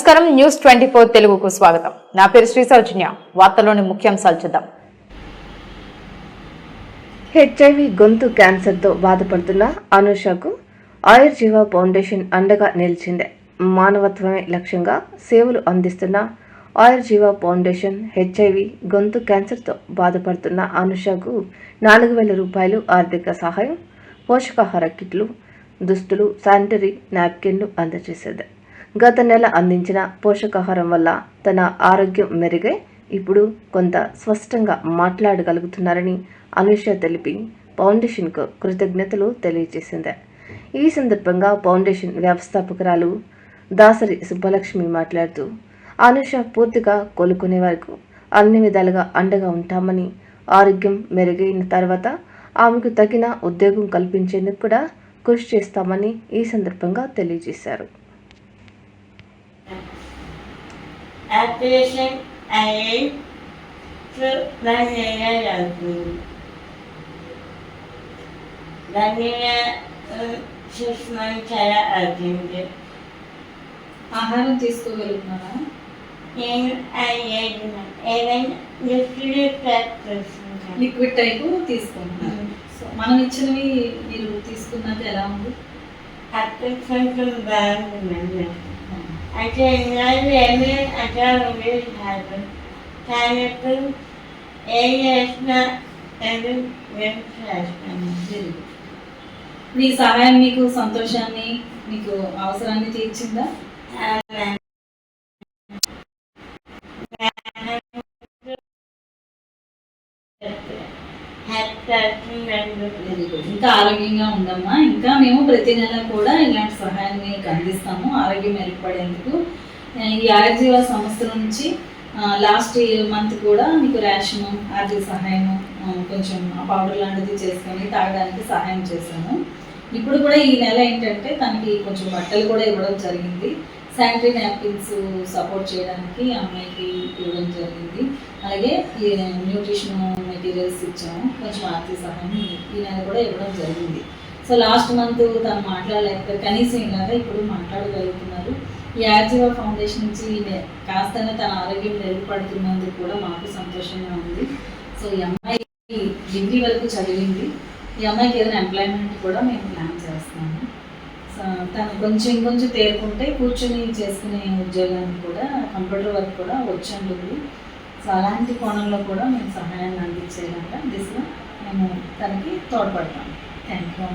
నమస్కారం న్యూస్ 24 తెలుగుకు స్వాగతం. నా పేరు శ్రీ సౌజన్య. వార్తల్లోని ముఖ్యాంశాలు చూద్దాం. హెచ్ఐవి గొంతు క్యాన్సర్తో బాధపడుతున్న అనుషకు ఆయుర్జీవ ఫౌండేషన్ అండగా నిలిచింది. మానవత్వమే లక్ష్యంగా సేవలు అందిస్తున్న ఆయుర్జీవ ఫౌండేషన్ హెచ్ఐవి గొంతు క్యాన్సర్తో బాధపడుతున్న అనుషకు 4,000 రూపాయలు ఆర్థిక సహాయం, పోషకాహార కిట్లు, దుస్తులు, శానిటరీ నాప్కిన్లు అందజేసేది. గత నెల అందించిన పోషకాహారం వల్ల తన ఆరోగ్యం మెరుగై ఇప్పుడు కొంత స్పష్టంగా మాట్లాడగలుగుతున్నారని అనుష తెలిపి ఫౌండేషన్కు కృతజ్ఞతలు తెలియజేసింది. ఈ సందర్భంగా ఫౌండేషన్ వ్యవస్థాపకురాలు దాసరి సుబ్బలక్ష్మి మాట్లాడుతూ అనుష పూర్తిగా కోలుకునే వరకు అన్ని విధాలుగా అండగా ఉంటామని, ఆరోగ్యం మెరుగైన తర్వాత ఆమెకు తగిన ఉద్యోగం కల్పించేందుకు కూడా కృషి చేస్తామని ఈ సందర్భంగా తెలియజేశారు. Application I through 1 year అవుతుంది. దాని 6 months అలా అవుతుంది. ఆహారం తీసుకోగలుగుతున్నారా? నేను ఏదైనా లిక్విడ్ టైపు తీసుకుంటున్నాను. సో మనం ఇచ్చినవి మీరు తీసుకున్నాక ఎలా ఉంది? అప్పుడు కొంచెం బాగుంది. అంటే ఏమీ అట్లా ఉండేది కాదు. కానీ ఇప్పుడు ఏం చేసినా చేస్తాను. మీ సహాయం మీకు సంతోషాన్ని, మీకు అవసరాన్ని తీర్చిందా? ఇంకా ఆరోగ్యంగా ఉండమ్మా. ఇంకా మేము ప్రతి నెల కూడా ఇలాంటి సహాయాన్ని అందిస్తాము ఆరోగ్యం మెరుగుపడేందుకు. ఈ ఆయుర్జీవ సంస్థ నుంచి లాస్ట్ మంత్ కూడా మీకు రేషను, ఆర్థిక సహాయము, కొంచెం పౌడర్ లాంటిది చేసుకొని తాగడానికి సహాయం చేశాము. ఇప్పుడు కూడా ఈ నెల ఏంటంటే తనకి కొంచెం బట్టలు కూడా ఇవ్వడం జరిగింది. శానిటరీ నాప్కిన్స్ సపోర్ట్ చేయడానికి అమ్మాయికి ఇవ్వడం జరిగింది. అలాగే ఈ న్యూట్రిషన్ మెటీరియల్స్ ఇచ్చాము. కొంచెం ఆర్థిక సహాయం ఈ నెల కూడా ఇవ్వడం జరిగింది. సో లాస్ట్ మంత్ తను మాట్లాడలేకపోతే కనీసం ఇలాగా ఇప్పుడు మాట్లాడగలుగుతున్నారు. ఈ ఆయుర్జీవ ఫౌండేషన్ నుంచి కాస్త తన ఆరోగ్యం మెరుగుపడుతున్నందుకు కూడా మాకు సంతోషంగా ఉంది. సో ఈ అమ్మాయి డిగ్రీ వరకు చదివింది. ఈ అమ్మాయికి ఏదైనా ఎంప్లాయ్మెంట్ కూడా మేము ప్లాన్ చేస్తున్నాము. తను కొంచెం తేరుకుంటే కూర్చొని చేసుకునే ఉద్యోగాన్ని కూడా, కంప్యూటర్ వర్క్ కూడా వచ్చంటుంది. సో అలాంటి కోణంలో కూడా మేము సహాయాన్ని అందించేలాగా దిశగా మేము తనకి తోడ్పడతాము. Thank you.